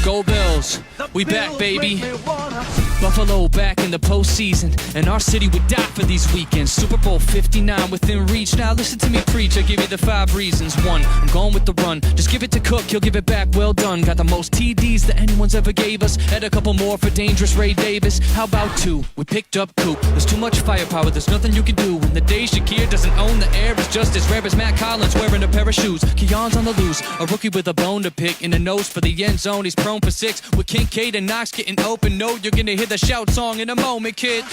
Go Bills, we back, baby. Buffalo back in the postseason, and our city would die for these weekends. Super Bowl 59 within reach. Now listen to me preach, I give you the 5 reasons. 1, I'm going with the run. Just give it to Cook, he'll give it back well done. Got the most TDs that anyone's ever gave us. Add a couple more for dangerous Ray Davis. How about 2? We picked up Coop. There's too much firepower, there's nothing you can do. When the day Shakir doesn't own the air, is just as rare as Matt Collins wearing a pair of shoes. Keon's on the loose, a rookie with a bone to pick. In the nose for the end zone, he's prone for 6. With Kincaid and Knox getting open, no, you're gonna hear the shout song in a moment, kids.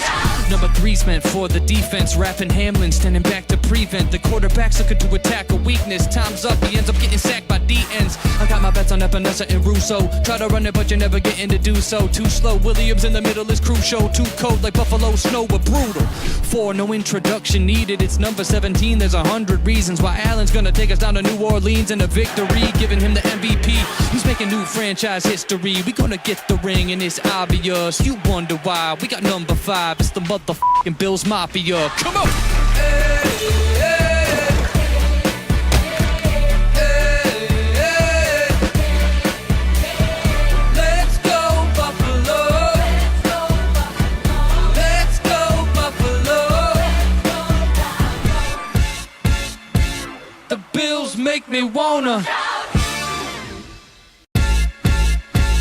Number 3's meant for the defense. Rapping Hamlin, standing back to prevent the quarterbacks looking to attack a weakness. Time's up, he ends up getting sacked by DNs. I got my bets on Epinesa and Russo. Try to run it, but you're never getting to do so. Too slow, Williams in the middle is crucial. Too cold like Buffalo snow, but brutal. 4, no introduction needed. It's number 17, there's 100 reasons why Allen's gonna take us down to New Orleans in a victory, giving him the MVP. He's making new franchise history. We gonna get the ring and it's obvious. You wonder why. We got number 5. It's the motherfucking Bills Mafia. Come on! Let's go Buffalo! Let's go Buffalo! The Bills make me wanna.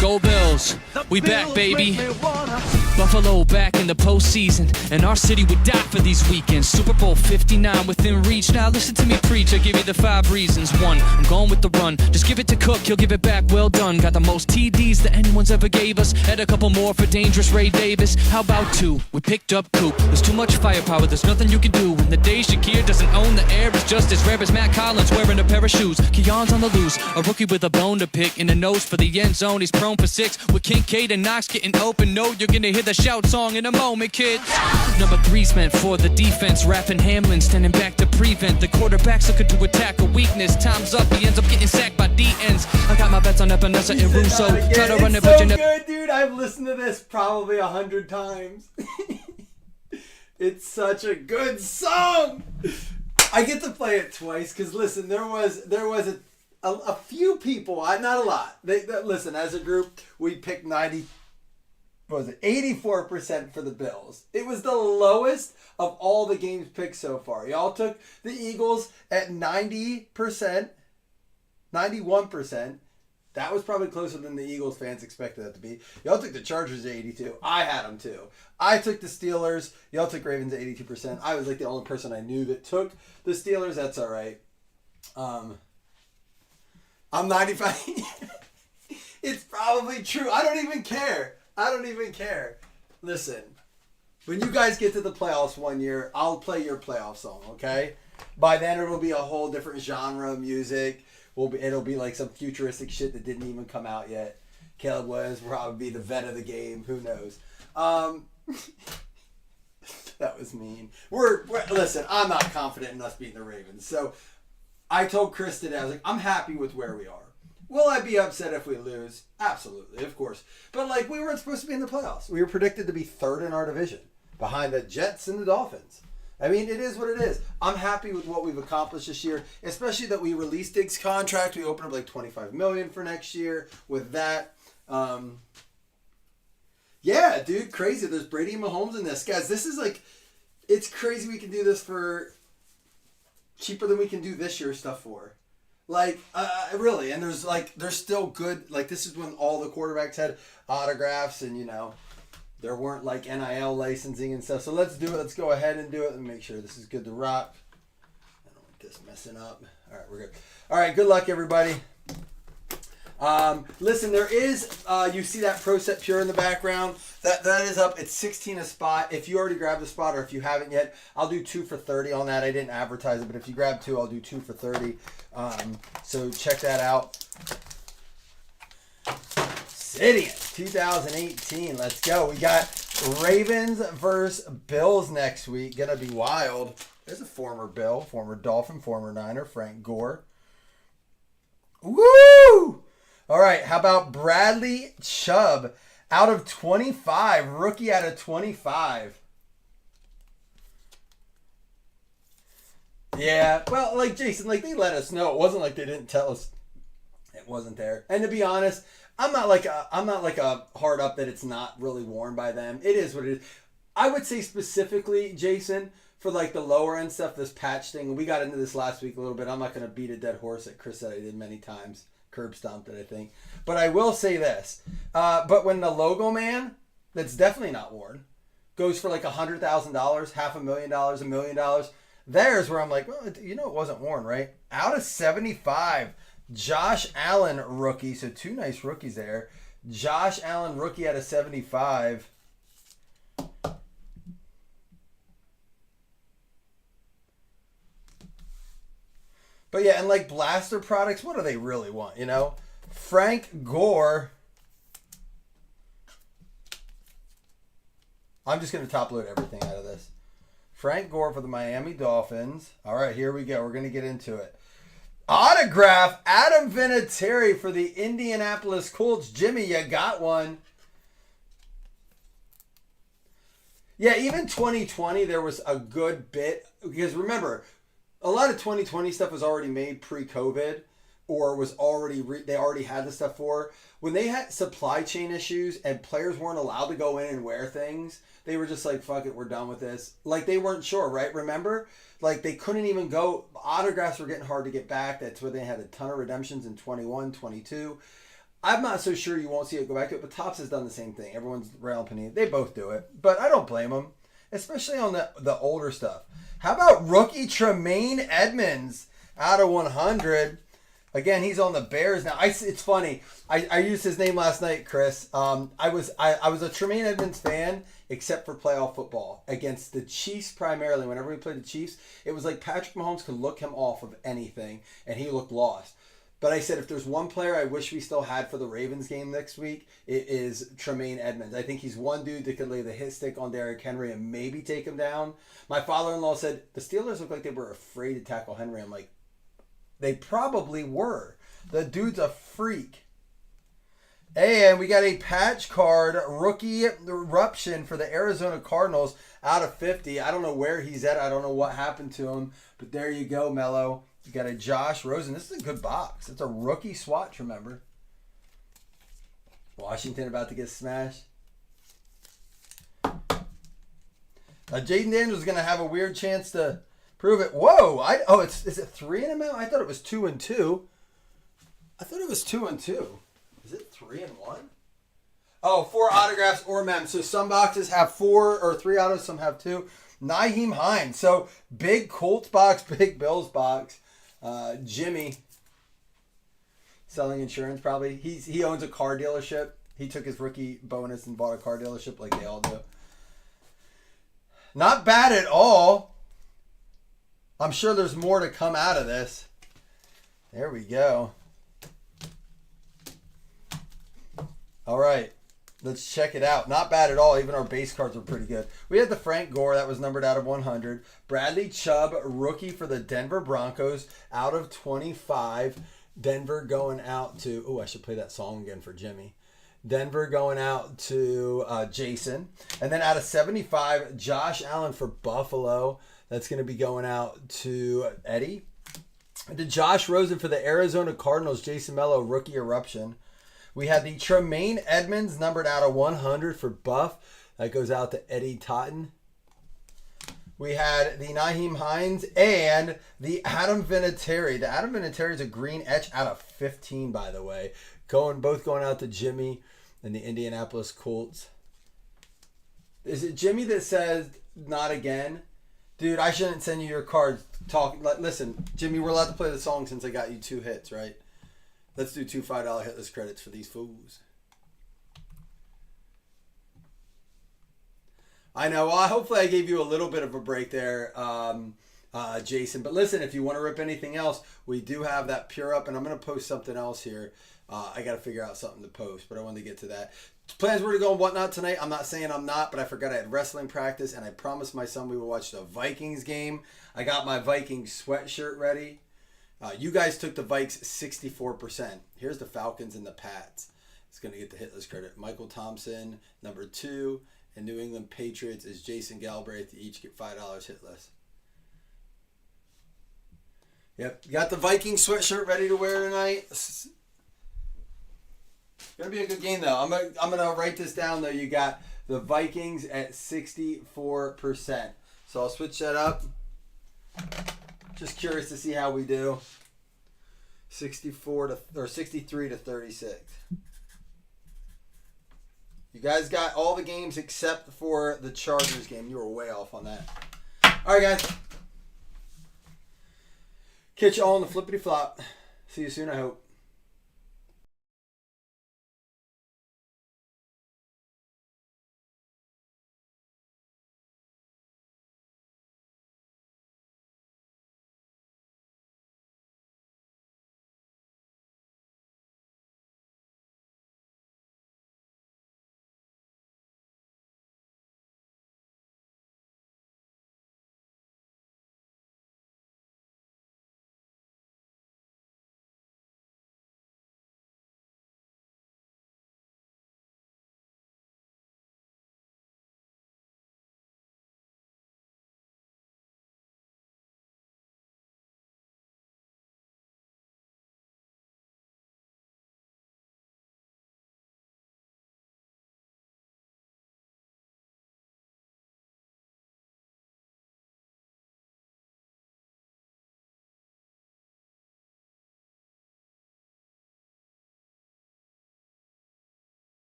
Go Bills, we back, baby. Buffalo back in the postseason, and our city would die for these weekends. Super Bowl 59 within reach. Now listen to me preach, I give you the 5 reasons. 1, I'm going with the run. Just give it to Cook, he'll give it back well done. Got the most TDs that anyone's ever gave us. Add a couple more for dangerous Ray Davis. How about 2? We picked up Coop. There's too much firepower, there's nothing you can do. When the day Shakir doesn't own the air, is just as rare as Matt Collins wearing a pair of shoes. Keon's on the loose, a rookie with a bone to pick. In the nose for the end zone, he's prone for 6. With Kincaid and Knox getting open, no, you're gonna hear the shout song in a moment, kids. Number 3's meant for the defense. Rapping Hamlin, standing back to prevent the quarterbacks looking to attack a weakness. Time's up, he ends up getting sacked by DNs. I got my bets on Epinesa and Russo. Try to run it, but you never. Good, dude. I've listened to this probably 100 times. It's such a good song. I get to play it twice because listen, there was a few people, not a lot. Listen, as a group, we picked 84% for the Bills. It was the lowest of all the games picked so far. Y'all took the Eagles at 90%, 91%. That was probably closer than the Eagles fans expected that to be. Y'all took the Chargers at 82. I had them too. I took the Steelers. Y'all took Ravens at 82%. I was like the only person I knew that took the Steelers. That's all right. I'm 95. It's probably true. I don't even care. Listen, when you guys get to the playoffs one year, I'll play your playoff song, okay? By then, it'll be a whole different genre of music. It'll be like some futuristic shit that didn't even come out yet. Caleb Williams will probably be the vet of the game. Who knows? That was mean. Listen, I'm not confident in us beating the Ravens. So I told Chris today, I was like, I'm happy with where we are. Will I be upset if we lose? Absolutely, of course. But, we weren't supposed to be in the playoffs. We were predicted to be 3rd in our division, behind the Jets and the Dolphins. I mean, it is what it is. I'm happy with what we've accomplished this year, especially that we released Diggs' contract. We opened up, $25 million for next year with that. Yeah, dude, crazy. There's Brady and Mahomes in this. Guys, this is, it's crazy we can do this for cheaper than we can do this year's stuff for. Really, and there's still good, this is when all the quarterbacks had autographs and, there weren't, NIL licensing and stuff. So let's do it. Let's go ahead and do it. Let me make sure this is good to rock. I don't want this messing up. All right, we're good. All right, good luck, everybody. Listen, there is, you see that Pro Set Pure in the background. That is up. It's 16 a spot. If you already grabbed a spot or if you haven't yet, I'll do 2 for 30 on that. I didn't advertise it, but if you grab 2, I'll do 2 for 30. So check that out. Obsidian 2018. Let's go. We got Ravens versus Bills next week. Gonna be wild. There's a former Bill, former Dolphin, former Niner, Frank Gore. Woo! All right, how about Bradley Chubb out of 25, rookie out of 25. Yeah, well, Jason, they let us know. It wasn't like they didn't tell us it wasn't there. And to be honest, I'm not like a hard up that it's not really worn by them. It is what it is. I would say specifically, Jason, for like the lower end stuff, this patch thing. We got into this last week a little bit. I'm not going to beat a dead horse that Chris said I did many times. Curb stomped it, I think. But I will say this. But when the logo man, that's definitely not worn, goes for like $100,000, $500,000, $1 million, there's where I'm like, well, you know it wasn't worn, right? Out of 75, Josh Allen rookie. So 2 nice rookies there. Josh Allen rookie out of 75. But yeah, and like blaster products, what do they really want, you know? Frank Gore. I'm just going to top load everything out of this. Frank Gore for the Miami Dolphins. All right, here we go. We're going to get into it. Autograph, Adam Vinatieri for the Indianapolis Colts. Jimmy, you got one. Yeah, even 2020, there was a good bit. Because remember, a lot of 2020 stuff was already made pre-COVID or was already, they already had the stuff for. When they had supply chain issues and players weren't allowed to go in and wear things, they were just like, fuck it, we're done with this. Like, they weren't sure, right? Remember? Like, they couldn't even go. Autographs were getting hard to get back. That's where they had a ton of redemptions in 21, 22. I'm not so sure you won't see it go back to it, but Topps has done the same thing. Everyone's railing Panini. They both do it. But I don't blame them, especially on the older stuff. How about rookie Tremaine Edmonds out of 100? Again, he's on the Bears now. It's funny. I used his name last night, Chris. I was a Tremaine Edmonds fan, except for playoff football against the Chiefs primarily. Whenever we played the Chiefs, it was like Patrick Mahomes could look him off of anything, and he looked lost. But I said if there's one player I wish we still had for the Ravens game next week, it is Tremaine Edmonds. I think he's one dude that could lay the hit stick on Derrick Henry and maybe take him down. My father-in-law said the Steelers looked like they were afraid to tackle Henry. I'm like, they probably were. The dude's a freak. And we got a patch card, rookie eruption for the Arizona Cardinals out of 50. I don't know where he's at. I don't know what happened to him. But there you go, Mello. You got a Josh Rosen. This is a good box. It's a rookie swatch, remember. Washington about to get smashed. Jaden Daniels is going to have a weird chance to prove it. Whoa! Is it 3 in amount? I thought it was 2 and 2. I thought it was 2 and 2. Is it 3 and 1? Oh, 4 autographs or mem. So some boxes have 4 or 3 autos, some have 2. Nyheim Hines. So big Colts box, big Bills box. Jimmy selling insurance probably. He owns a car dealership. He took his rookie bonus and bought a car dealership like they all do. Not bad at all. I'm sure there's more to come out of this. There we go. All right. Let's check it out. Not bad at all. Even our base cards were pretty good. We had the Frank Gore. That was numbered out of 100. Bradley Chubb, rookie for the Denver Broncos, out of 25. Denver going out to... Oh, I should play that song again for Jimmy. Denver going out to Jason. And then out of 75, Josh Allen for Buffalo. That's going to be going out to Eddie. And to Josh Rosen for the Arizona Cardinals, Jason Mello, rookie eruption. We had the Tremaine Edmonds numbered out of 100 for Buff. That goes out to Eddie Totten. We had the Nyheim Hines and the Adam Vinatieri. The Adam Vinatieri is a green etch out of 15, by the way. Both going out to Jimmy and the Indianapolis Colts. Is it Jimmy that says not again? Dude, I shouldn't send you your cards. Listen, Jimmy, we're allowed to play the song since I got you 2 hits, right? Let's do 2 $5 hitless credits for these fools. I know. Well, hopefully I gave you a little bit of a break there, Jason. But listen, if you want to rip anything else, we do have that Pure Up, and I'm going to post something else here. I got to figure out something to post, but I wanted to get to that. Plans were to go and whatnot tonight. I'm not saying I'm not, but I forgot I had wrestling practice, and I promised my son we would watch the Vikings game. I got my Vikings sweatshirt ready. You guys took the Vikes 64%. Here's the Falcons and the Pats. It's going to get the hitless credit. Michael Thompson, number 2. And New England Patriots is Jason Galbraith. They each get $5 hitless. Yep. Got the Viking sweatshirt ready to wear tonight. Gonna be a good game though. I'm gonna write this down though. You got the Vikings at 64%. So I'll switch that up. Just curious to see how we do. 63 to 36. You guys got all the games except for the Chargers game. You were way off on that. All right, guys. Catch you all on the flippity flop. See you soon, I hope.